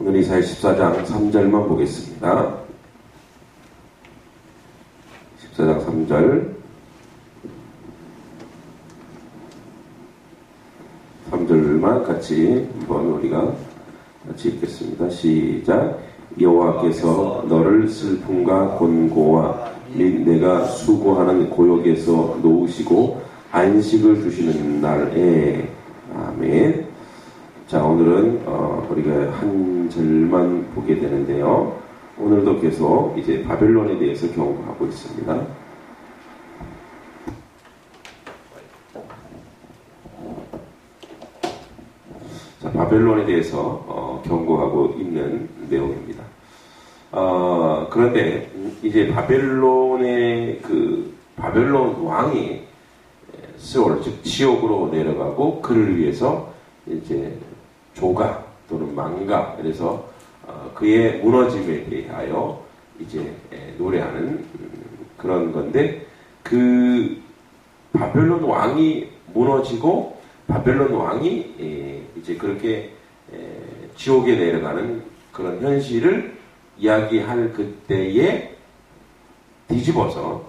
오늘 이사야 14장 3절만 보겠습니다. 14장 3절 3절만 같이 한번 우리가 같이 읽겠습니다. 시작. 여호와께서 너를 슬픔과 곤고와 및 내가 수고하는 고역에서 놓으시고 안식을 주시는 날에. 아멘. 자, 오늘은 우리가 한 절만 보게 되는데요. 오늘도 계속 이제 바벨론에 대해서 경고하고 있습니다. 자, 바벨론에 대해서 경고하고 있는 내용입니다. 그런데 이제 바벨론의 바벨론 왕이 스올, 즉 지옥으로 내려가고 그를 위해서 이제 조가 또는 망가, 그래서 그의 무너짐에 대하여 이제 노래하는 그런 건데, 그 바벨론 왕이 무너지고 바벨론 왕이 이제 그렇게 지옥에 내려가는 그런 현실을 이야기할 그때에 뒤집어서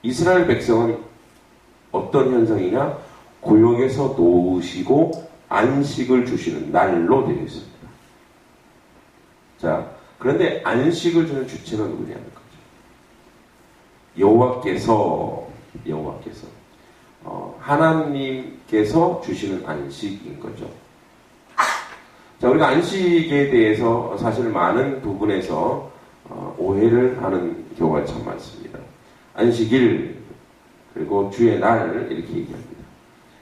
이스라엘 백성은 어떤 현상이냐? 고역에서 놓으시고 안식을 주시는 날로 되어 있습니다. 자, 그런데 안식을 주는 주체가 누구냐는 거죠. 여호와께서 하나님께서 주시는 안식인 거죠. 자, 우리가 안식에 대해서 사실 많은 부분에서 오해를 하는 경우가 참 많습니다. 안식일, 그리고 주의 날, 이렇게 얘기합니다.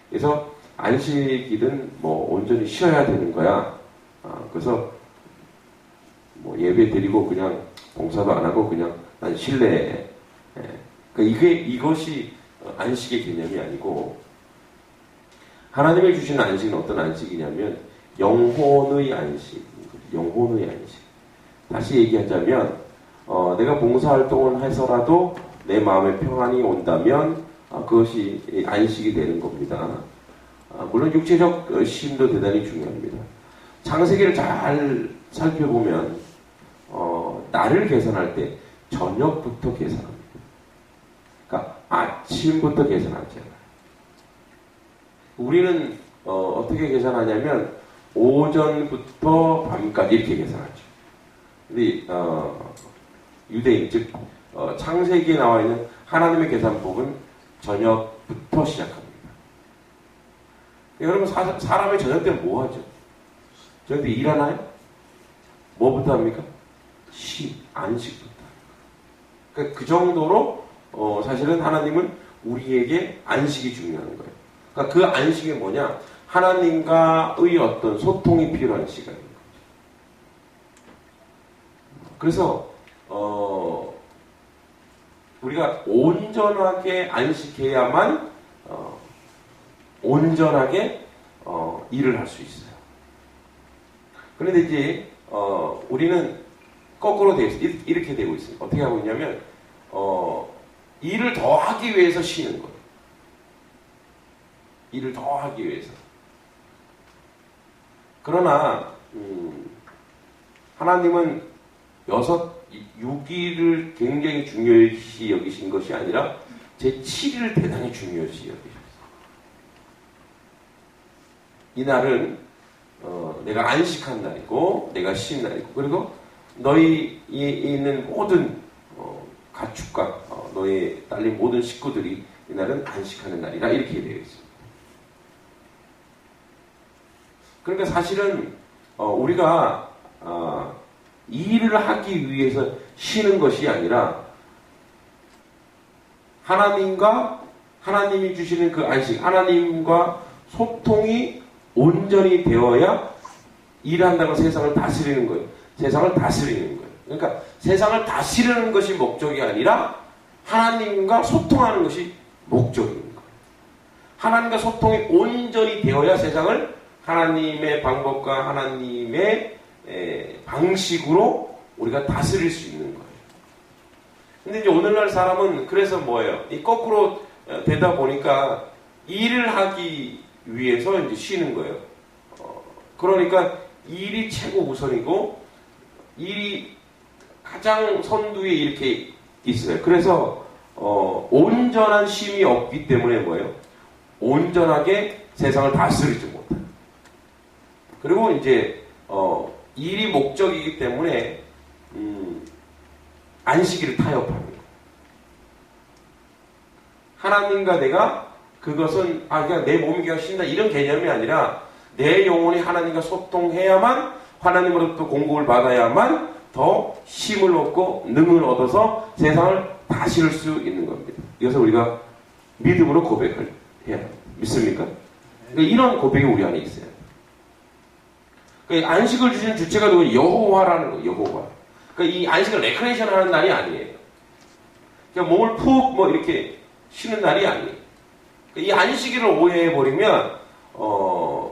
그래서 안식일은 온전히 쉬어야 되는 거야. 그래서 예배 드리고 그냥 봉사도 안 하고 그냥 난 쉴래. 그러니까 이것이 안식의 개념이 아니고, 하나님이 주시는 안식은 어떤 안식이냐면 영혼의 안식. 영혼의 안식. 다시 얘기하자면 내가 봉사활동을 해서라도 내 마음에 평안이 온다면 그것이 안식이 되는 겁니다. 물론 육체적 쉼도 대단히 중요합니다. 창세기를 잘 살펴보면 날을 계산할 때 저녁부터 계산합니다. 그러니까 아침부터 계산하지 않아요. 우리는 어떻게 계산하냐면 오전부터 밤까지 이렇게 계산하죠. 근데 유대인, 즉 창세기에 나와 있는 하나님의 계산법은 저녁부터 시작합니다. 여러분, 사람의 저녁 때는 뭐 하죠? 저녁 때 일하나요? 뭐부터 합니까? 안식부터. 그러니까 그 정도로 사실은 하나님은 우리에게 안식이 중요한 거예요. 그러니까 그 안식이 뭐냐? 하나님과의 어떤 소통이 필요한 시간인 거죠. 그래서 우리가 온전하게 안식해야만 온전하게 일을 할 수 있어요. 그런데 이제 우리는 거꾸로 이렇게 되고 있어요. 어떻게 하고 있냐면 일을 더 하기 위해서 쉬는 거예요. 일을 더 하기 위해서. 그러나 하나님은 6일을 굉장히 중요시 여기신 것이 아니라 제7일을 대단히 중요시 여기셨어요. 이 날은 내가 안식한 날이고 내가 쉰 날이고, 그리고 너희 있는 모든 가축과 너희 딸린 모든 식구들이 이 날은 안식하는 날이라, 이렇게 되어 있습니다. 그러니까 사실은 우리가 일을 하기 위해서 쉬는 것이 아니라 하나님이 주시는 그 안식, 하나님과 소통이 온전히 되어야 일한다고 세상을 다스리는 거예요. 세상을 다스리는 거예요. 그러니까 세상을 다스리는 것이 목적이 아니라 하나님과 소통하는 것이 목적인 거예요. 하나님과 소통이 온전히 되어야 세상을 하나님의 방법과 하나님의 방식으로 우리가 다스릴 수 있는 거예요. 근데 이제 오늘날 사람은 그래서 뭐예요? 이 거꾸로 되다 보니까 일을 하기 위해서 이제 쉬는 거예요. 그러니까 일이 최고 우선이고 일이 가장 선두에 이렇게 있어요. 그래서 온전한 쉼이 없기 때문에 뭐예요? 온전하게 세상을 다스리지 못해요. 그리고 이제 일이 목적이기 때문에 안식일을 타협하는 거예요. 하나님과 내가 그것은 그냥 내 몸이 그냥 쉰다 이런 개념이 아니라 내 영혼이 하나님과 소통해야만 하나님으로부터 공급을 받아야만 더 힘을 얻고 능을 얻어서 세상을 다스릴 수 있는 겁니다. 이것을 우리가 믿음으로 고백을 해야 합니다. 믿습니까? 그러니까 이런 고백이 우리 안에 있어요. 그러니까 안식을 주시는 주체가 누구? 여호와라는 거예요. 여호와. 그러니까 이 안식을 레크레이션 하는 날이 아니에요. 그냥 몸을 푹 이렇게 쉬는 날이 아니에요. 이 안식일을 오해해버리면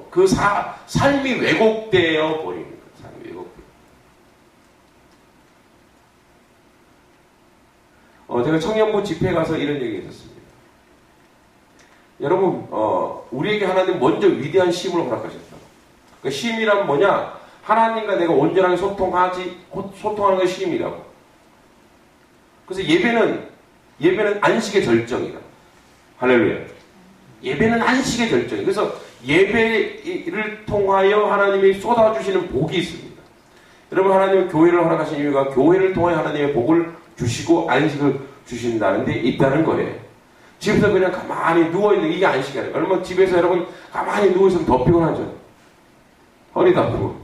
그 삶이 왜곡되어 버리는 거예요. 삶이 왜곡되어. 제가 청년부 집회에 가서 이런 얘기 했었습니다. 여러분, 우리에게 하나님 먼저 위대한 쉼을 허락하셨다. 그 쉼이란 뭐냐? 하나님과 내가 온전하게 소통하는 것이 쉼이라고. 그래서 예배는 안식의 절정이다. 할렐루야. 예배는 안식의 절정이에요. 그래서 예배를 통하여 하나님이 쏟아주시는 복이 있습니다. 여러분, 하나님은 교회를 허락하신 이유가 교회를 통해 하나님의 복을 주시고 안식을 주신다는 데 있다는 거예요. 집에서 그냥 가만히 누워있는 이게 안식이 아니에요. 여러분, 집에서 여러분 가만히 누워있으면 더 피곤하죠. 허리도 아프고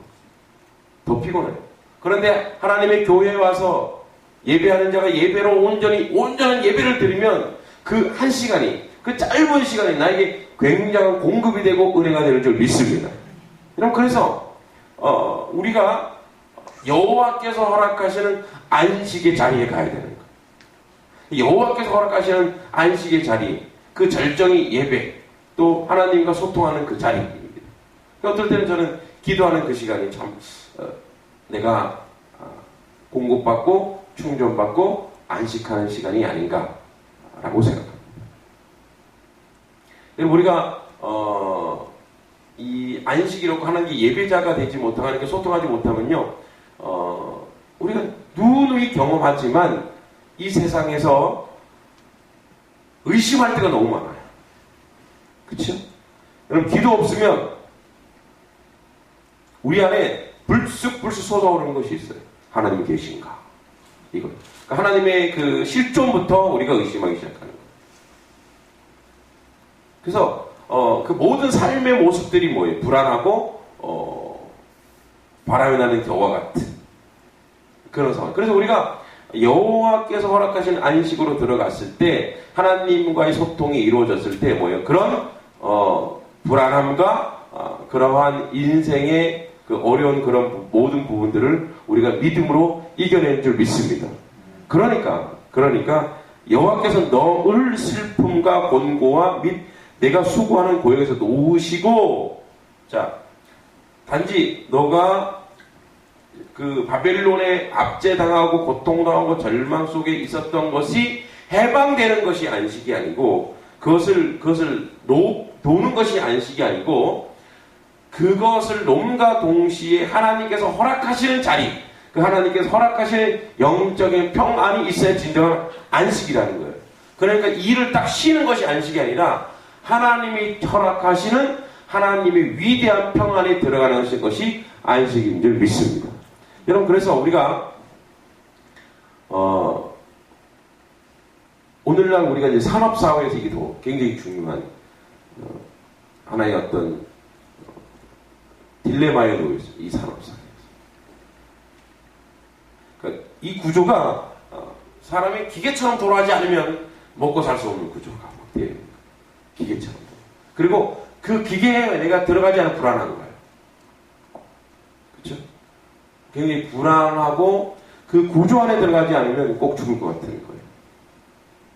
더 피곤해요. 그런데 하나님의 교회에 와서 예배하는 자가 예배로 온전한 예배를 드리면 그 한 시간이, 그 짧은 시간이 나에게 굉장한 공급이 되고 은혜가 되는 줄 믿습니다. 여러분, 그래서 우리가 여호와께서 허락하시는 안식의 자리에 가야 되는 거예요. 여호와께서 허락하시는 안식의 자리, 그 절정이 예배, 또 하나님과 소통하는 그 자리입니다. 어떨 때는 저는 기도하는 그 시간이 참 내가 공급받고 충전받고 안식하는 시간이 아닌가라고 생각합니다. 우리가 이 안식이라고 하는 게 예배자가 되지 못하는 게 소통하지 못하면요, 우리가 누누이 경험하지만 이 세상에서 의심할 때가 너무 많아요. 그렇죠? 여러분, 기도 없으면 우리 안에 불쑥 솟아오르는 것이 있어요. 하나님 계신가? 이거. 그러니까 하나님의 그 실존부터 우리가 의심하기 시작하는 거예요. 그래서 그 모든 삶의 모습들이 뭐예요? 불안하고 바람이 나는 겨와 같은 그런 상황. 그래서 우리가 여호와께서 허락하신 안식으로 들어갔을 때 하나님과의 소통이 이루어졌을 때 뭐예요? 그런 불안함과 그러한 인생의 그 어려운 그런 모든 부분들을 우리가 믿음으로 이겨낸 줄 믿습니다. 그러니까 여호와께서 너를 슬픔과 곤고와 및 내가 수고하는 고역에서 놓으시고, 자, 단지 너가 그 바벨론에 압제당하고 고통당하고 절망 속에 있었던 것이 해방되는 것이 안식이 아니고, 그것을 놓는 것이 안식이 아니고, 그것을 놓음과 동시에 하나님께서 허락하시는 자리, 그 하나님께서 허락하시는 영적인 평안이 있어야 진정한 안식이라는 거예요. 그러니까 일을 딱 쉬는 것이 안식이 아니라 하나님이 허락하시는 하나님의 위대한 평안에 들어가는 것이 안식인 줄 믿습니다. 여러분, 그래서 우리가 오늘날 우리가 이제 산업사회에서 이게 더 굉장히 중요한 하나의 어떤 딜레마에 놓여 있어요. 이 산업사회에서. 그러니까 이 구조가 사람이 기계처럼 돌아가지 않으면 먹고 살 수 없는 구조가 막 돼요. 기계처럼. 그리고 그 기계에 내가 들어가지 않으면 불안한 거예요. 그렇죠? 굉장히 불안하고 그 구조 안에 들어가지 않으면 꼭 죽을 것 같은 거예요.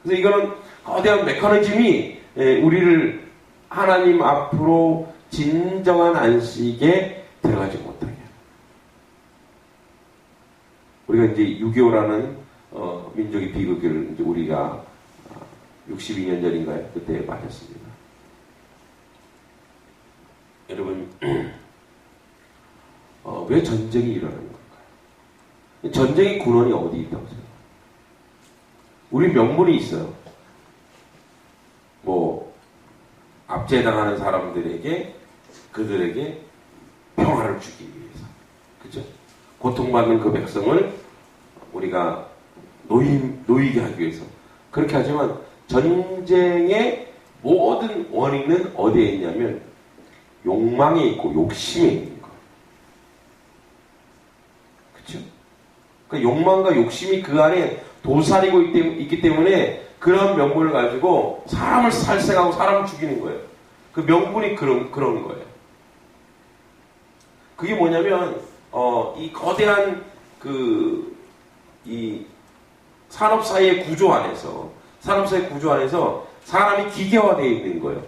그래서 이거는 거대한 메커니즘이 우리를 하나님 앞으로 진정한 안식에 들어가지 못하게 해요. 우리가 이제 6.25라는 민족의 비극을 이제 우리가 62년 전인가요? 그때 맞았습니다. 여러분, 왜 전쟁이 일어나는 걸까요? 전쟁의 근원이 어디 있다고 생각해요? 우리 명분이 있어요. 뭐 압제당하는 사람들에게 그들에게 평화를 주기 위해서, 그죠? 고통받는 그 백성을 우리가 놓이게 하기 위해서 그렇게 하지만 전쟁의 모든 원인은 어디에 있냐면 욕망에 있고 욕심에 있는 거예요. 그렇죠? 그러니까 욕망과 욕심이 그 안에 도사리고 있기 때문에 그런 명분을 가지고 사람을 살생하고 사람을 죽이는 거예요. 그 명분이 그런 거예요. 그게 뭐냐면 이 거대한 이 산업사회의 구조 안에서 사람이 기계화되어 있는 거예요.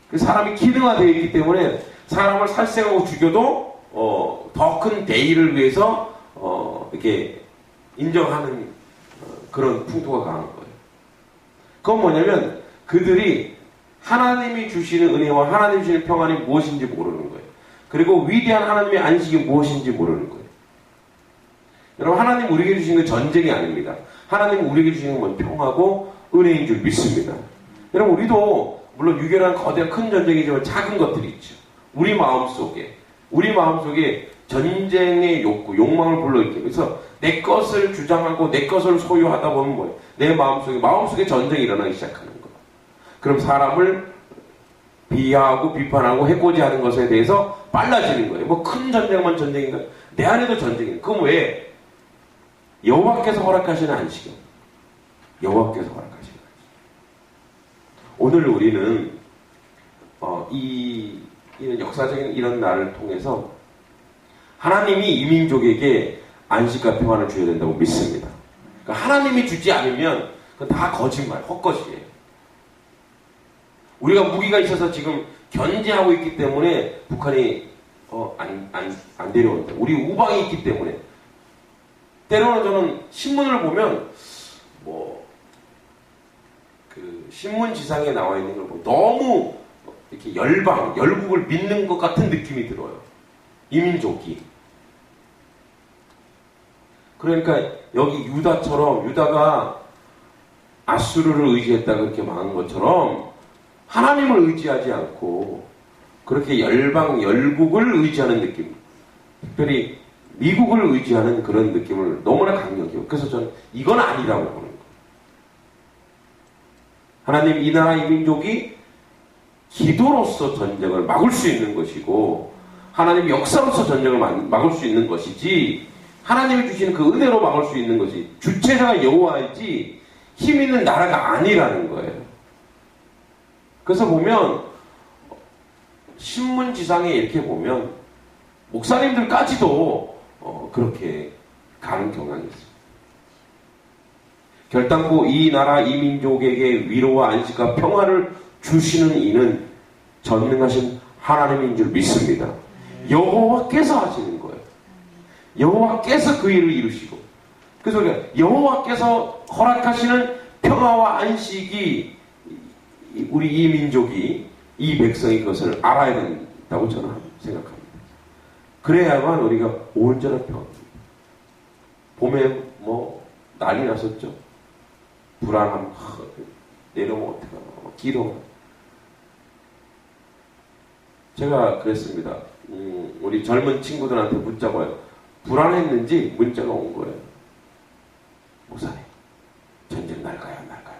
그 사람이 기능화되어 있기 때문에 사람을 살생하고 죽여도 더 큰 대의를 위해서 이렇게 인정하는 그런 풍토가 강한 거예요. 그건 뭐냐면 그들이 하나님이 주시는 은혜와 하나님이 주시는 평안이 무엇인지 모르는 거예요. 그리고 위대한 하나님의 안식이 무엇인지 모르는 거예요. 여러분, 하나님 우리에게 주신 건 전쟁이 아닙니다. 하나님 우리에게 주신 건 평화고 은혜인 줄 믿습니다. 여러분, 우리도 물론 유결한 거대한 큰 전쟁이지만 작은 것들이 있죠. 우리 마음속에 전쟁의 욕구, 욕망을 불러일으키고, 그래서 내 것을 주장하고 내 것을 소유하다 보면 뭐예요? 내 마음속에 전쟁이 일어나기 시작하는 거예요. 그럼 사람을 비하하고 비판하고 해코지하는 것에 대해서 빨라지는 거예요. 뭐 큰 전쟁만 전쟁인가? 내 안에도 전쟁이에요. 그럼 왜? 여호와께서 허락하시는 안식이요. 여호와께서 허락하시는 안식. 오늘 우리는 이런 역사적인 이런 날을 통해서 하나님이 이민족에게 안식과 평안을 줘야 된다고 믿습니다. 그러니까 하나님이 주지 않으면 그건 다 거짓말, 헛것이에요. 우리가 무기가 있어서 지금 견제하고 있기 때문에 북한이 안 데려온다. 우리 우방이 있기 때문에. 때로는 저는 신문을 보면 그 신문지상에 나와 있는 걸 보고 너무 이렇게 열국을 믿는 것 같은 느낌이 들어요. 이민족이. 그러니까 여기 유다가 아수르를 의지했다 그렇게 말한 것처럼 하나님을 의지하지 않고 그렇게 열국을 의지하는 느낌, 특별히 미국을 의지하는 그런 느낌을 너무나 강력해요. 그래서 저는 이건 아니라고 보는 거예요. 하나님, 이 나라 이 민족이 기도로서 전쟁을 막을 수 있는 것이고 하나님 역사로서 전쟁을 막을 수 있는 것이지, 하나님이 주시는 그 은혜로 막을 수 있는 것이 주체자가 여호와이지 힘 있는 나라가 아니라는 거예요. 그래서 보면 신문지상에 이렇게 보면 목사님들까지도 그렇게 가는 경향이 있습니다. 결단코 이 나라 이 민족에게 위로와 안식과 평화를 주시는 이는 전능하신 하나님인 줄 믿습니다. 여호와께서 하시는 거예요. 여호와께서 그 일을 이루시고, 그래서 우리가 여호와께서 허락하시는 평화와 안식이 우리 이 민족이, 이 백성이 그것을 알아야 된다고 저는 생각합니다. 그래야만 우리가 온전한 평화입니다. 봄에 난리 났었죠. 불안함, 내려오면 어떡하나, 기도. 제가 그랬습니다. 우리 젊은 친구들한테 문자가 와요. 불안했는지 문자가 온 거예요. 목사님, 전쟁 날까요, 안 날까요?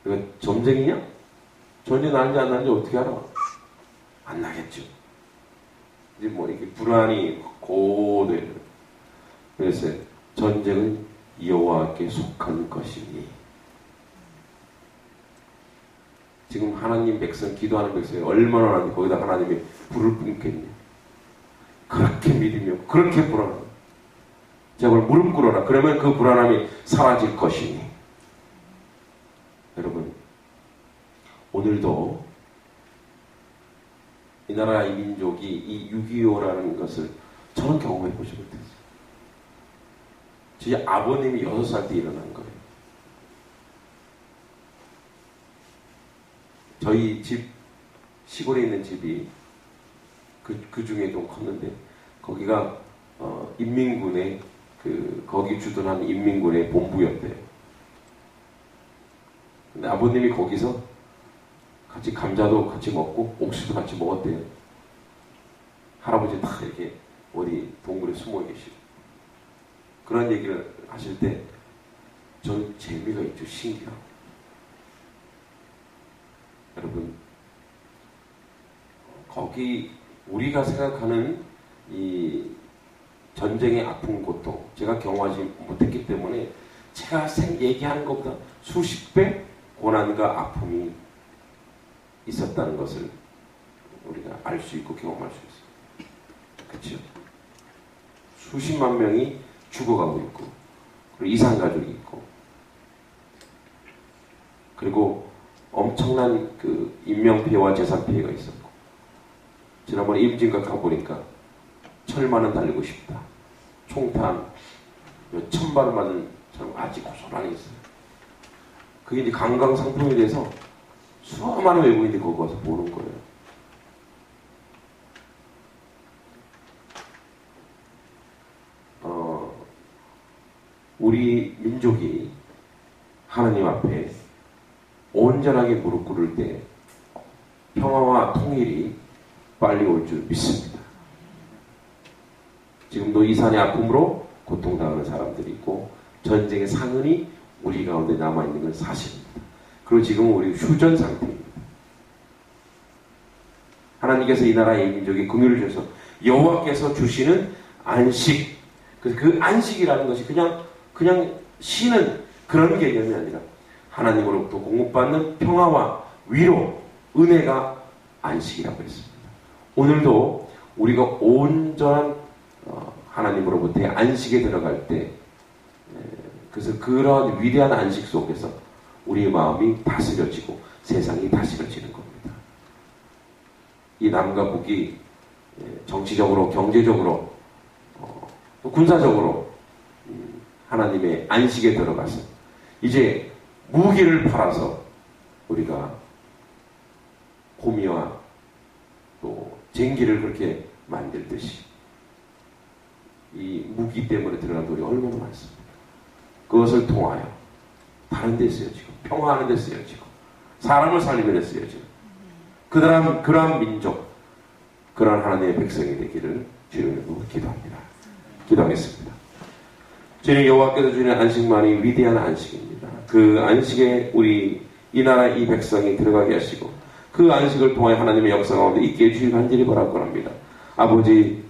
이거 점쟁이냐? 전쟁 나는지 안 나는지 어떻게 알아? 안 나겠죠. 이제 이렇게 불안이 고도해요. 그래서 전쟁은 여호와께 속한 것이니, 지금 하나님 백성, 기도하는 백성이 얼마나 많은데 거기다 하나님이 불을 뿜겠냐. 그렇게 믿으며 그렇게 불안하다. 제가 그걸 무릎 꿇어라. 그러면 그 불안함이 사라질 것이니. 여러분, 오늘도 이 나라 이 민족이 이 6.25라는 것을 저는 경험해 보지 못했어요. 제 아버님이 6살 때 일어난 거예요. 저희 집, 시골에 있는 집이 그 중에 좀 컸는데 거기가 인민군의 거기 주둔한 인민군의 본부였대요. 근데 아버님이 거기서 같이 감자도 같이 먹고 옥수도 같이 먹었대요. 할아버지 다 이렇게 어디 동굴에 숨어 계시고 그런 얘기를 하실 때 저는 재미가 있죠. 신기하고. 여러분 거기 우리가 생각하는 이 전쟁의 아픈 고통 제가 경험하지 못했기 때문에 제가 얘기하는 것보다 수십 배 고난과 아픔이 있었다는 것을 우리가 알 수 있고 경험할 수 있어요. 그렇죠? 수십만 명이 죽어가고 있고 그리고 이산가족이 있고 그리고 엄청난 인명피해와 재산피해가 있었고 지난번에 임진각 가보니까 철만은 달리고 싶다. 총탄 몇 천발을 맞은 사람 아직 고스란히 있어요. 그게 이제 관광 상품이 돼서 수많은 외국인들이 거기 와서 보는 거예요. 우리 민족이 하나님 앞에 온전하게 무릎 꿇을 때 평화와 통일이 빨리 올 줄 믿습니다. 지금도 이산의 아픔으로 고통당하는 사람들이 있고 전쟁의 상흔이 우리 가운데 남아있는 건 사실입니다. 그리고 지금은 우리 휴전 상태입니다. 하나님께서 이 나라의 민족에 긍휼을 주셔서 여호와께서 주시는 안식 그래서 그 안식이라는 것이 그냥 쉬는 그런 개념이 아니라 하나님으로부터 공급받는 평화와 위로 은혜가 안식이라고 했습니다. 오늘도 우리가 온전한 하나님으로부터의 안식에 들어갈 때 그래서 그런 위대한 안식 속에서 우리의 마음이 다스려지고 세상이 다스려지는 겁니다. 이 남과 북이 정치적으로 경제적으로 또 군사적으로 하나님의 안식에 들어가서 이제 무기를 팔아서 우리가 호미와 또 쟁기를 그렇게 만들듯이 이 무기 때문에 들어간 돈이 얼마나 많습니까? 그것을 통하여 다른 데 쓰여지고 평화하는 데 쓰여지고 사람을 살리는 데 쓰여지고 그러한 민족 그러한 하나님의 백성이 되기를 주님으로 기도합니다. 기도하겠습니다. 주님 여호와께서 주시는 안식만이 위대한 안식입니다. 그 안식에 우리 이 나라 이 백성이 들어가게 하시고 그 안식을 통해 하나님의 역사 가운데 있게 해주시길 간절히 바라고 합니다. 아버지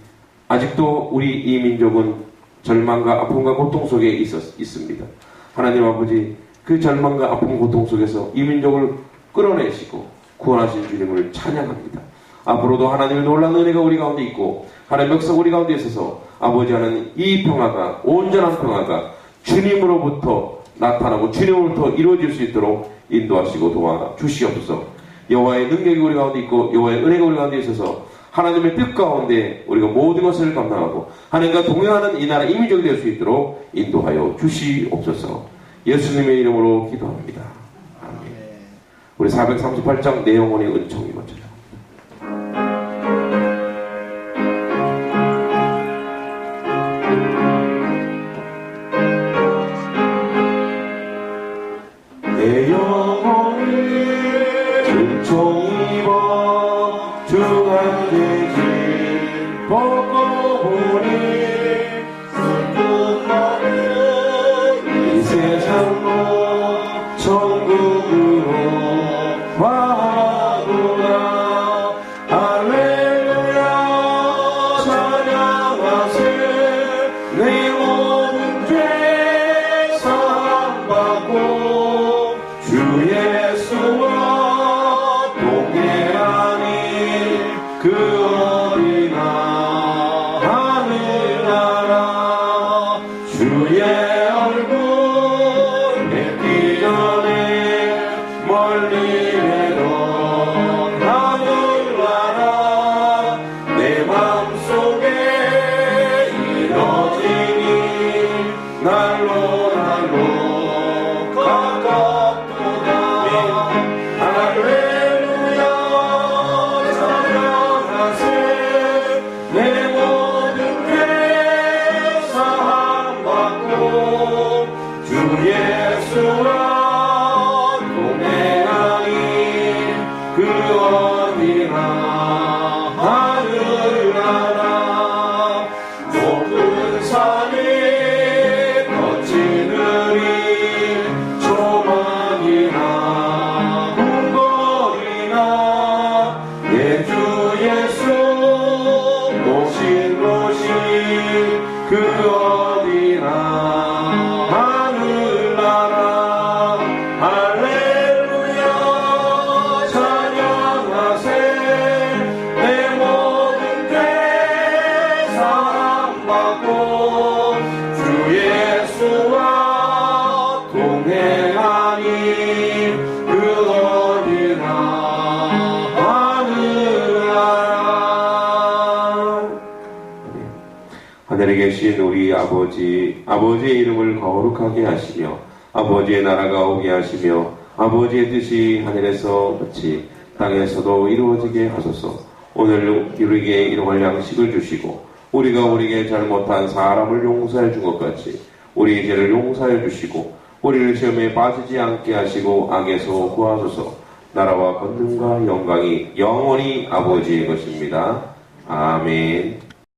아직도 우리 이 민족은 절망과 아픔과 고통 속에 있습니다. 하나님 아버지 그 절망과 아픔 고통 속에서 이 민족을 끌어내시고 구원하신 주님을 찬양합니다. 앞으로도 하나님의 놀라운 은혜가 우리 가운데 있고 하나님의 역사가 우리 가운데 있어서 아버지 하나님 이 평화가 온전한 평화가 주님으로부터 나타나고 주님으로부터 이루어질 수 있도록 인도하시고 도와주시옵소서. 여호와의 능력이 우리 가운데 있고 여호와의 은혜가 우리 가운데 있어서 하나님의 뜻 가운데 우리가 모든 것을 감당하고 하나님과 동행하는 이 나라 이민족이 될 수 있도록 인도하여 주시옵소서. 예수님의 이름으로 기도합니다. 아멘. 우리 438장 내 영혼의 은총이 먼저 내 영혼을 은총 입어 주간되지 벗고 보니 슬픈 마음은 이 세상로 천국으로 화하구나. 할렐루야 찬양하세. 내 모든 죄 사함받고 주 예수와 동행하니 그 어린 하늘 내 모든 죄 사함받고 주 예수와 동행하니 그 어디나 하늘나라 높은 산이 거치느니 조망이나 궁궐이나 내 주 예수 모신 곳이 그 어디나 하늘나라 할렐루야 찬양하세 내 모든 죄 사함받고 주 예수와 동행하니 그 어디나 하늘나라. 하늘에 계신 우리 아버지, 아버지의 이름을 거룩하게 하시며 아버지의 나라가 오게 하시며 아버지의 뜻이 하늘에서 같이 땅에서도 이루어지게 하소서. 오늘 우리에게 일용할 양식을 주시고 우리가 우리에게 잘못한 사람을 용서해 준 것 같이 우리의 죄를 용서해 주시고 우리를 시험에 빠지지 않게 하시고 악에서 구하소서. 나라와 권능과 영광이 영원히 아버지의 것입니다. 아멘.